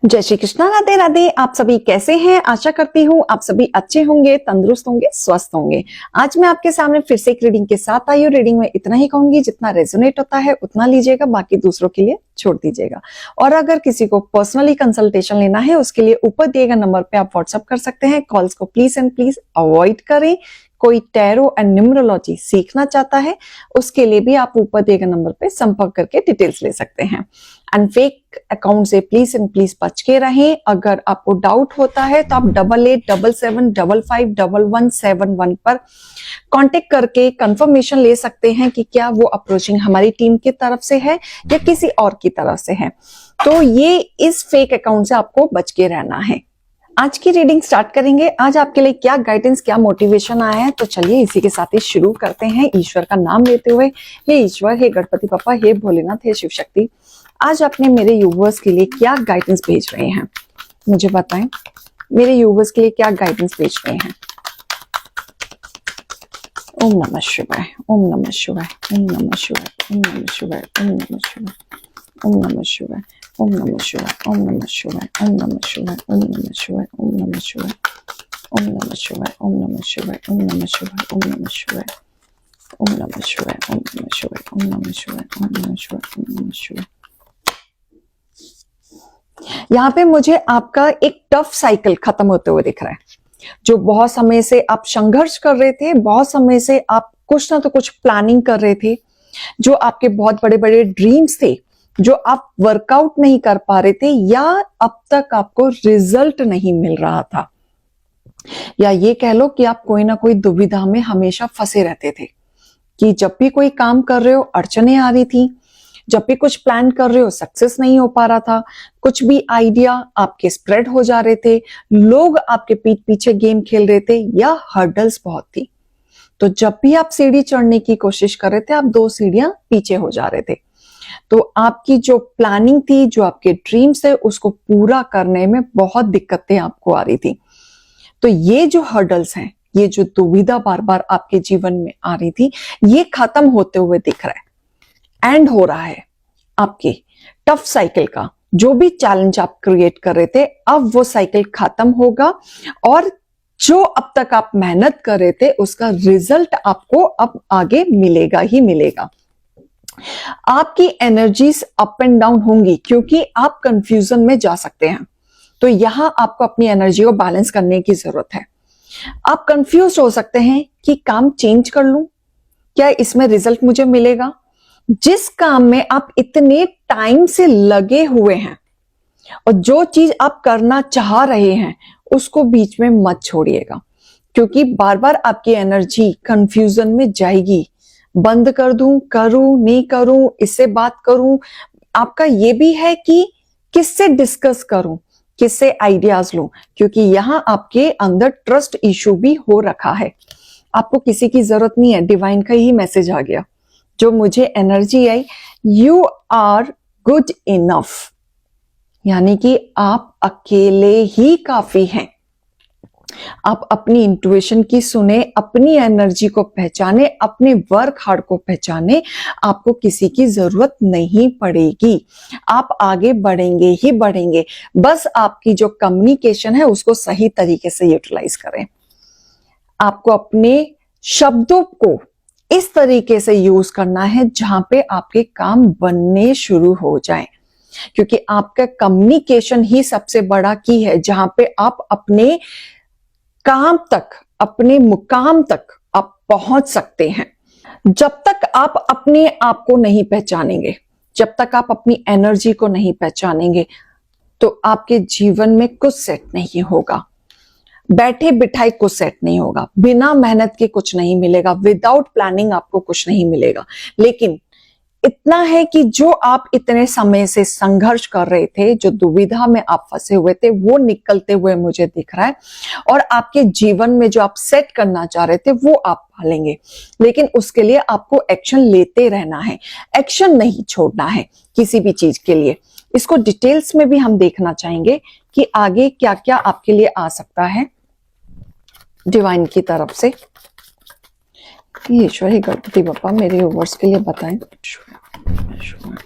जय श्री कृष्णा, राधे राधे। आप सभी कैसे हैं? आशा करती हूँ आप सभी अच्छे होंगे, तंदुरुस्त होंगे, स्वस्थ होंगे। आज मैं आपके सामने फिर से एक रीडिंग के साथ आई हूँ। रीडिंग में इतना ही कहूंगी, जितना रेजोनेट होता है उतना लीजिएगा, बाकी दूसरों के लिए छोड़ दीजिएगा। और अगर किसी को पर्सनली कंसल्टेशन लेना है, उसके लिए ऊपर दिए गए नंबर पे आप व्हाट्सअप कर सकते हैं। कॉल्स को प्लीज एंड प्लीज अवॉइड करें। कोई टैरो एंड न्यूमरोलॉजी सीखना चाहता है, उसके लिए भी आप ऊपर दिए गए नंबर पे संपर्क करके डिटेल्स ले सकते हैं। एंड फेक अकाउंट से प्लीज एंड प्लीज बच के रहें। अगर आपको डाउट होता है तो आप 8877751171 पर कांटेक्ट करके कंफर्मेशन ले सकते हैं कि क्या वो अप्रोचिंग हमारी टीम की तरफ से है या किसी और की तरफ से है। तो ये इस फेक अकाउंट से आपको बच के रहना है। आज की रीडिंग स्टार्ट करेंगे। आज आपके लिए क्या गाइडेंस, क्या मोटिवेशन आया है, तो चलिए इसी के साथ ही शुरू करते हैं। ईश्वर का नाम लेते हुए, हे ईश्वर, हे गणपति बप्पा, हे भोलेनाथ, हे शिव शक्ति, आज आपने मेरे यूवर्स के लिए क्या गाइडेंस भेज रहे हैं, मुझे बताएं। मेरे यूवर्स के लिए क्या गाइडेंस भेज रहे हैं। ओम नमः शिवाय, ओम नमः शिवाय, ओम नमः शिवाय, ओम नमः शिवाय, ओम नमः शिवाय, ओम नमः शिवाय, ओम नमः शिवाय, ओम नमः शिवाय, ओम नमः शिवाय, ओम नमः शिवाय, ओम नमः शिवाय, ओम नमः शिवाय, ओम नमः शिवाय, ओम नमः शिवाय, ओम नमः शिवाय, ओम नमः शिवाय, ओम नमः शिवाय, ओम नमः शिवाय, ओम नमः शिवाय, ओम नमः शिवाय। यहाँ पे मुझे आपका एक टफ साइकिल खत्म होते हुए दिख रहा है। जो बहुत समय से आप संघर्ष कर रहे थे, बहुत समय से आप कुछ ना तो कुछ प्लानिंग कर रहे थे, जो आपके बहुत बड़े बड़े ड्रीम्स थे, जो आप वर्कआउट नहीं कर पा रहे थे, या अब तक आपको रिजल्ट नहीं मिल रहा था, या ये कह लो कि आप कोई ना कोई दुविधा में हमेशा फंसे रहते थे कि जब भी कोई काम कर रहे हो अड़चने आ रही थी, जब भी कुछ प्लान कर रहे हो सक्सेस नहीं हो पा रहा था, कुछ भी आइडिया आपके स्प्रेड हो जा रहे थे, लोग आपके पीठ पीछे गेम खेल रहे थे, या हर्डल्स बहुत थी। तो जब भी आप सीढ़ी चढ़ने की कोशिश कर रहे थे, आप 2 सीढ़ियां पीछे हो जा रहे थे। तो आपकी जो प्लानिंग थी, जो आपके ड्रीम्स थे, उसको पूरा करने में बहुत दिक्कतें आपको आ रही थी। तो ये जो हर्डल्स हैं, ये जो दुविधा बार बार आपके जीवन में आ रही थी, ये खत्म होते हुए दिख रहा है। एंड हो रहा है आपके टफ साइकिल का। जो भी चैलेंज आप क्रिएट कर रहे थे, अब वो साइकिल खत्म होगा, और जो अब तक आप मेहनत कर रहे थे उसका रिजल्ट आपको अब आगे मिलेगा ही मिलेगा। आपकी एनर्जीज अप एंड डाउन होंगी, क्योंकि आप कंफ्यूजन में जा सकते हैं। तो यहां आपको अपनी एनर्जी को बैलेंस करने की जरूरत है। आप कंफ्यूज हो सकते हैं कि काम चेंज कर लूं, क्या इसमें रिजल्ट मुझे मिलेगा। जिस काम में आप इतने टाइम से लगे हुए हैं और जो चीज आप करना चाह रहे हैं, उसको बीच में मत छोड़िएगा, क्योंकि बार बार आपकी एनर्जी कंफ्यूजन में जाएगी। बंद कर दूं, करूं नहीं करूं, इससे बात करूं। आपका ये भी है कि किससे डिस्कस करूं, किससे आइडियाज लूं, क्योंकि यहां आपके अंदर ट्रस्ट इशू भी हो रखा है। आपको किसी की जरूरत नहीं है, डिवाइन का ही मैसेज आ गया। जो मुझे एनर्जी आई, यू आर गुड इनफ, यानी कि आप अकेले ही काफी हैं। आप अपनी इंट्यूशन की सुने, अपनी एनर्जी को पहचाने, अपने वर्क हार्ड को पहचाने। आपको किसी की जरूरत नहीं पड़ेगी, आप आगे बढ़ेंगे ही बढ़ेंगे। बस आपकी जो कम्युनिकेशन है उसको सही तरीके से यूटिलाइज करें। आपको अपने शब्दों को इस तरीके से यूज करना है जहां पे आपके काम बनने शुरू हो जाएं, क्योंकि आपका कम्युनिकेशन ही सबसे बड़ा की है, जहां पे आप अपने काम तक, अपने मुकाम तक आप पहुंच सकते हैं। जब तक आप अपने आप को नहीं पहचानेंगे, जब तक आप अपनी एनर्जी को नहीं पहचानेंगे, तो आपके जीवन में कुछ सेट नहीं होगा। बैठे बिठाए कुछ सेट नहीं होगा, बिना मेहनत के कुछ नहीं मिलेगा, विदाउट प्लानिंग आपको कुछ नहीं मिलेगा। लेकिन इतना है कि जो आप इतने समय से संघर्ष कर रहे थे, जो दुविधा में आप फंसे हुए थे, वो निकलते हुए मुझे दिख रहा है। और आपके जीवन में जो आप सेट करना चाह रहे थे वो आप पालेंगे, लेकिन उसके लिए आपको एक्शन लेते रहना है, एक्शन नहीं छोड़ना है किसी भी चीज के लिए। इसको डिटेल्स में भी हम देखना चाहेंगे कि आगे क्या क्या आपके लिए आ सकता है डिवाइन की तरफ से। ईश्वर ही गणपति बप्पा मेरे व्यूअर्स के लिए बताएं। शिवाय, शिवाय,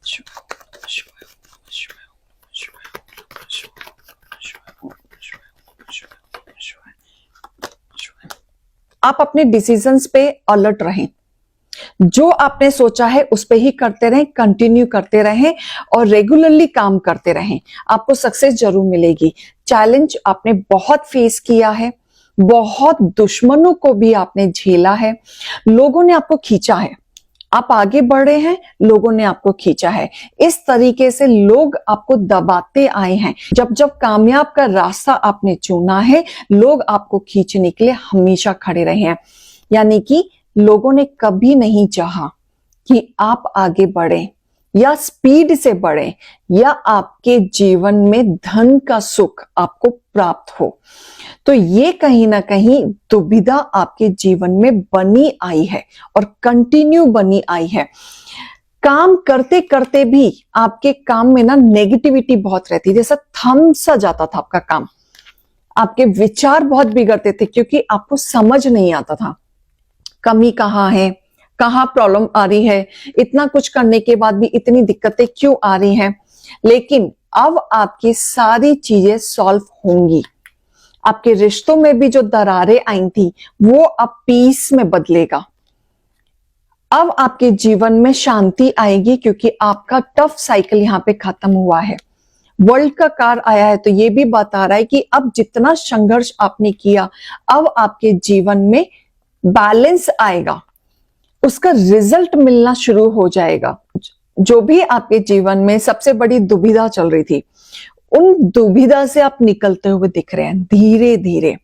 शिवाय, शिवाय, शिवाय, शिवाय, आप अपने डिसीजंस पे अलर्ट रहें, जो आपने सोचा है उस पे ही करते रहें, कंटिन्यू करते रहें और रेगुलरली काम करते रहें, आपको सक्सेस जरूर मिलेगी। चैलेंज आपने बहुत फेस किया है, बहुत दुश्मनों को भी आपने झेला है, लोगों ने आपको खींचा है, आप आगे बढ़े हैं, लोगों ने आपको खींचा है। इस तरीके से लोग आपको दबाते आए हैं। जब जब कामयाब का रास्ता आपने चुना है, लोग आपको खींचने के लिए हमेशा खड़े रहे हैं। यानी कि लोगों ने कभी नहीं चाहा कि आप आगे बढ़े या स्पीड से बढ़े या आपके जीवन में धन का सुख आपको प्राप्त हो। तो ये कहीं ना कहीं दुविधा आपके जीवन में बनी आई है और कंटिन्यू बनी आई है। काम करते करते भी आपके काम में ना नेगेटिविटी बहुत रहती, जैसा थम सा जाता था आपका काम, आपके विचार बहुत बिगड़ते थे क्योंकि आपको समझ नहीं आता था कमी कहाँ है, कहाँ प्रॉब्लम आ रही है, इतना कुछ करने के बाद भी इतनी दिक्कतें क्यों आ रही हैं। लेकिन अब आपकी सारी चीजें सॉल्व होंगी। आपके रिश्तों में भी जो दरारें आई थी वो अब पीस में बदलेगा। अब आपके जीवन में शांति आएगी क्योंकि आपका टफ साइकिल यहां पे खत्म हुआ है। वर्ल्ड का कार्ड आया है तो ये भी बता रहा है कि अब जितना संघर्ष आपने किया, अब आपके जीवन में बैलेंस आएगा, उसका रिजल्ट मिलना शुरू हो जाएगा। जो भी आपके जीवन में सबसे बड़ी दुविधा चल रही थी, उन दुविधा से आप निकलते हुए दिख रहे हैं धीरे धीरे।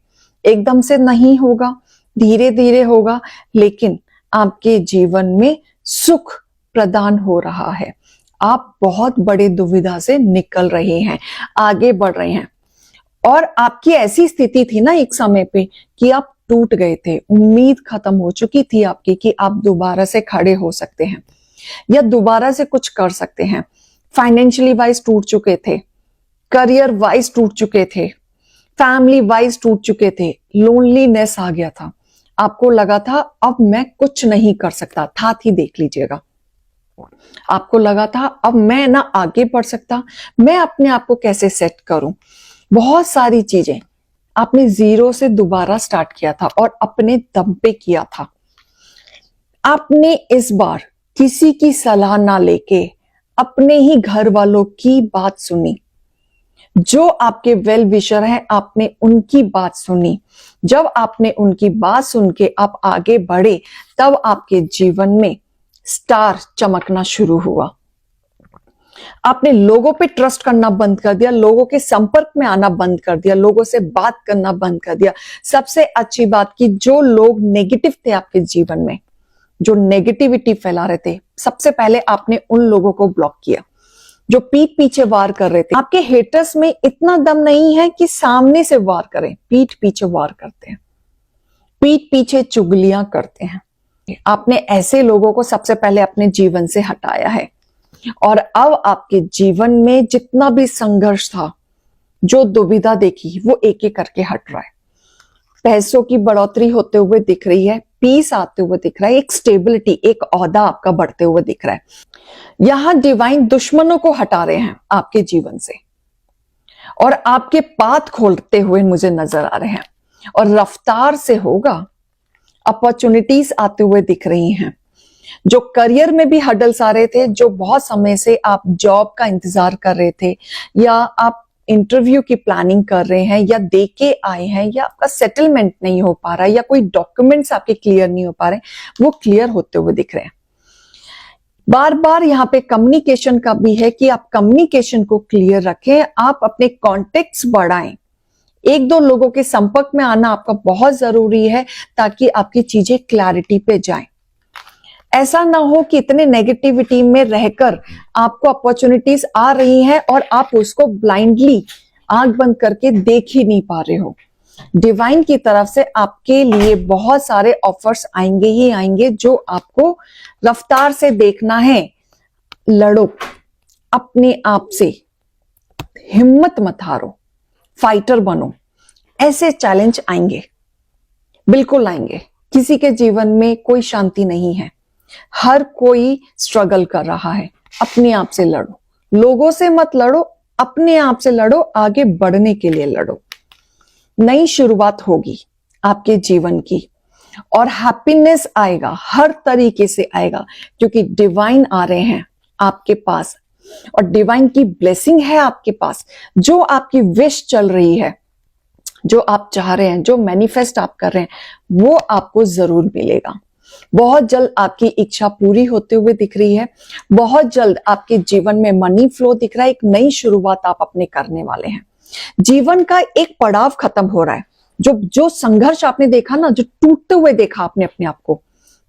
एकदम से नहीं होगा, धीरे धीरे होगा, लेकिन आपके जीवन में सुख प्रदान हो रहा है। आप बहुत बड़े दुविधा से निकल रहे हैं, आगे बढ़ रहे हैं। और आपकी ऐसी स्थिति थी ना एक समय पे कि आप टूट गए थे, उम्मीद खत्म हो चुकी थी आपकी कि आप दोबारा से खड़े हो सकते हैं या दोबारा से कुछ कर सकते हैं। फाइनेंशियली वाइज टूट चुके थे, करियर वाइज टूट चुके थे, फैमिली वाइज टूट चुके थे, लोनलीनेस आ गया था, आपको लगा था अब मैं कुछ नहीं कर सकता था ही देख लीजिएगा। आपको लगा था अब मैं ना आगे बढ़ सकता, मैं अपने आप को कैसे सेट करूं। बहुत सारी चीजें आपने जीरो से दोबारा स्टार्ट किया था और अपने दम पे किया था। आपने इस बार किसी की सलाह ना लेके अपने ही घर वालों की बात सुनी, जो आपके वेल विशर हैं आपने उनकी बात सुनी। जब आपने उनकी बात सुन के आप आगे बढ़े, तब आपके जीवन में स्टार चमकना शुरू हुआ। आपने लोगों पे ट्रस्ट करना बंद कर दिया, लोगों के संपर्क में आना बंद कर दिया, लोगों से बात करना बंद कर दिया। सबसे अच्छी बात कि जो लोग नेगेटिव थे आपके जीवन में, जो नेगेटिविटी फैला रहे थे, सबसे पहले आपने उन लोगों को ब्लॉक किया जो पीठ पीछे वार कर रहे थे। आपके हेटर्स में इतना दम नहीं है कि सामने से वार करें, पीठ पीछे वार करते हैं, पीठ पीछे चुगलियां करते हैं। आपने ऐसे लोगों को सबसे पहले अपने जीवन से हटाया है और अब आपके जीवन में जितना भी संघर्ष था, जो दुविधा देखी, वो एक एक करके हट रहा है। पैसों की बढ़ोतरी होते हुए दिख रही है, पीस आते हुए दिख रहा है, एक स्टेबिलिटी, एक ओहदा आपका बढ़ते हुए दिख रहा है। यहां डिवाइन दुश्मनों को हटा रहे हैं आपके जीवन से और आपके पाथ खोलते हुए मुझे नजर आ रहे हैं और रफ्तार से होगा। अपॉर्चुनिटीज आते हुए दिख रही हैं। जो करियर में भी हडल्स आ रहे थे, जो बहुत समय से आप जॉब का इंतजार कर रहे थे या आप इंटरव्यू की प्लानिंग कर रहे हैं या दे के आए हैं या आपका सेटलमेंट नहीं हो पा रहा है या कोई डॉक्यूमेंट्स आपके क्लियर नहीं हो पा रहे, वो क्लियर होते हुए दिख रहे हैं। बार बार यहाँ पे कम्युनिकेशन का भी है कि आप कम्युनिकेशन को क्लियर रखें, आप अपने कॉन्टेक्ट्स बढ़ाएं। एक दो लोगों के संपर्क में आना आपका बहुत जरूरी है ताकि आपकी चीजें क्लैरिटी पे जाएं। ऐसा ना हो कि इतने नेगेटिविटी में रहकर आपको अपॉर्चुनिटीज आ रही हैं और आप उसको ब्लाइंडली आंख बंद करके देख ही नहीं पा रहे हो। डिवाइन की तरफ से आपके लिए बहुत सारे ऑफर्स आएंगे ही आएंगे, जो आपको रफ्तार से देखना है। लड़ो अपने आप से, हिम्मत मत हारो, फाइटर बनो। ऐसे चैलेंज आएंगे, बिल्कुल आएंगे। किसी के जीवन में कोई शांति नहीं है, हर कोई स्ट्रगल कर रहा है। अपने आप से लड़ो, लोगों से मत लड़ो, अपने आप से लड़ो, आगे बढ़ने के लिए लड़ो। नई शुरुआत होगी आपके जीवन की और हैप्पीनेस आएगा, हर तरीके से आएगा, क्योंकि डिवाइन आ रहे हैं आपके पास और डिवाइन की ब्लेसिंग है आपके पास। जो आपकी विश चल रही है, जो आप चाह रहे हैं, जो मैनिफेस्ट आप कर रहे हैं, वो आपको जरूर मिलेगा। बहुत जल्द आपकी इच्छा पूरी होते हुए दिख रही है। बहुत जल्द आपके जीवन में मनी फ्लो दिख रहा है। एक नई शुरुआत आप अपने करने वाले हैं। जीवन का एक पड़ाव खत्म हो रहा है। जो संघर्ष आपने देखा ना, जो टूटते हुए देखा आपने अपने आप को,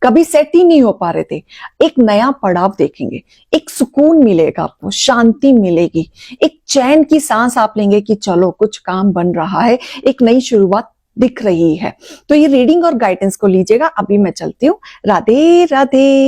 कभी सेट ही नहीं हो पा रहे थे, एक नया पड़ाव देखेंगे। एक सुकून मिलेगा आपको, शांति मिलेगी, एक चैन की सांस आप लेंगे कि चलो कुछ काम बन रहा है, एक नई शुरुआत दिख रही है। तो ये रीडिंग और गाइडेंस को लीजिएगा। अभी मैं चलती हूँ। राधे राधे।